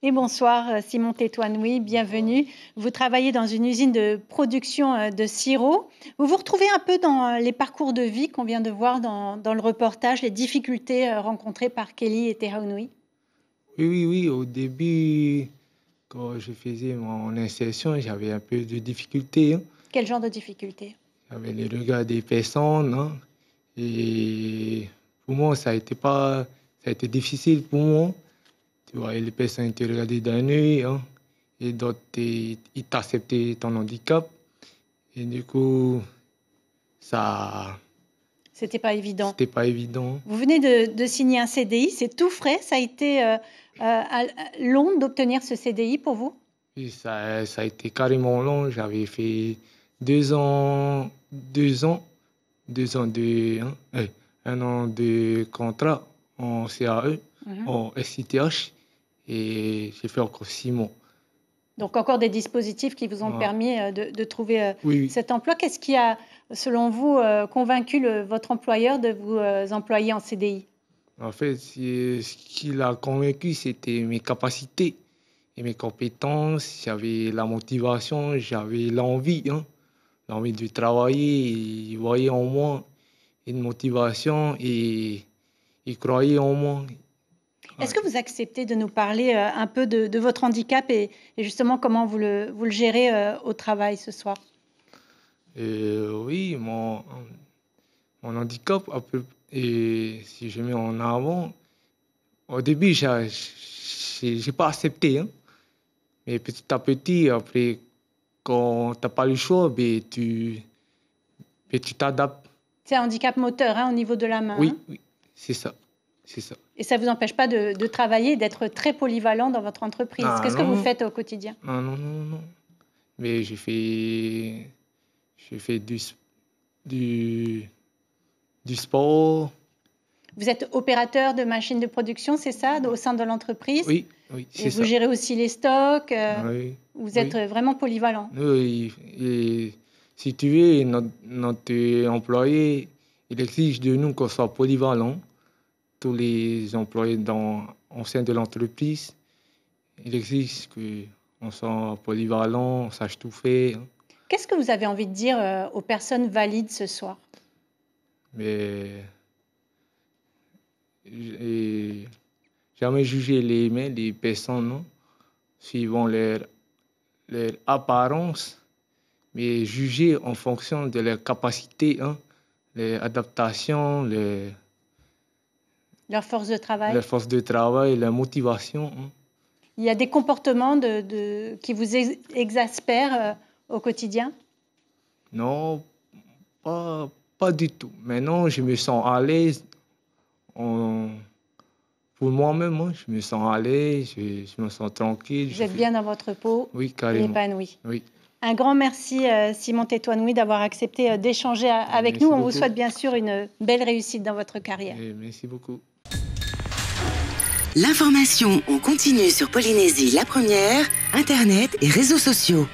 Et bonsoir, Simon Tétouanoui, bienvenue. Vous travaillez dans une usine de production de sirop. Vous vous retrouvez un peu dans les parcours de vie qu'on vient de voir dans le reportage, les difficultés rencontrées par Kelly et Tétouanoui. Oui. Au début, quand je faisais mon insertion, j'avais un peu de difficultés, hein. Quel genre de difficultés? J'avais les regards des personnes, hein. Et pour moi, ça a été difficile pour moi. Tu vois, les personnes te regardaient d'un œil, hein, et d'autres, ils t'acceptaient ton handicap. Et du coup, ça, C'était pas évident. c'était pas évident. Vous venez de signer un CDI, c'est tout frais. Ça a été long d'obtenir ce CDI pour vous? Et ça a été carrément long. J'avais fait 2 ans, 2 ans un an de contrat en CAE, en SITH, et j'ai fait encore 6 mois. Donc encore des dispositifs qui vous ont permis de trouver Oui. cet emploi. Qu'est-ce qui a, selon vous, convaincu votre employeur de vous employer en CDI? En fait, ce qui l'a convaincu, c'était mes capacités et mes compétences. J'avais la motivation, j'avais l'envie, hein, l'envie de travailler. Il voyait en moi une motivation et il croyait en moi. Est-ce que vous acceptez de nous parler un peu de votre handicap et justement comment vous le gérez au travail ce soir? Oui, mon handicap, et si je mets en avant, au début, j'ai pas accepté, hein. Mais petit à petit, après, quand tu n'as pas le choix, tu t'adaptes. C'est un handicap moteur, hein, au niveau de la main. Oui, hein. oui, c'est ça. Et ça ne vous empêche pas de travailler, d'être très polyvalent dans votre entreprise. Ah, Qu'est-ce que non, vous non. faites au quotidien? Non. Mais je fais du sport. Vous êtes opérateur de machines de production, c'est ça, au sein de l'entreprise? Oui, c'est Et ça. vous gérez aussi les stocks. Oui, Vous êtes vraiment polyvalent. oui. Et si tu veux, notre employé, il exige de nous qu'on soit polyvalent. Tous les employés au sein de l'entreprise, il exige qu'on soit polyvalent, on sache tout faire. Qu'est-ce que vous avez envie de dire aux personnes valides ce soir? Mais jamais juger les personnes, non, suivant leur apparence, mais juger en fonction de leurs capacités, hein, les adaptations, Leur force de travail? leur force de travail, leur motivation, hein. Il y a des comportements qui vous exaspèrent au quotidien? Non, pas du tout. Maintenant, je me sens à l'aise. Pour moi-même, hein, je me sens à l'aise, je me sens tranquille. Vous êtes bien dans votre peau? Oui, Et carrément. épanoui. Oui. Un grand merci, Simon Tétouanoui, d'avoir accepté d'échanger avec Merci nous. On beaucoup. vous souhaite bien sûr une belle réussite dans votre carrière. Merci beaucoup. L'information en continu sur Polynésie la première, Internet et réseaux sociaux.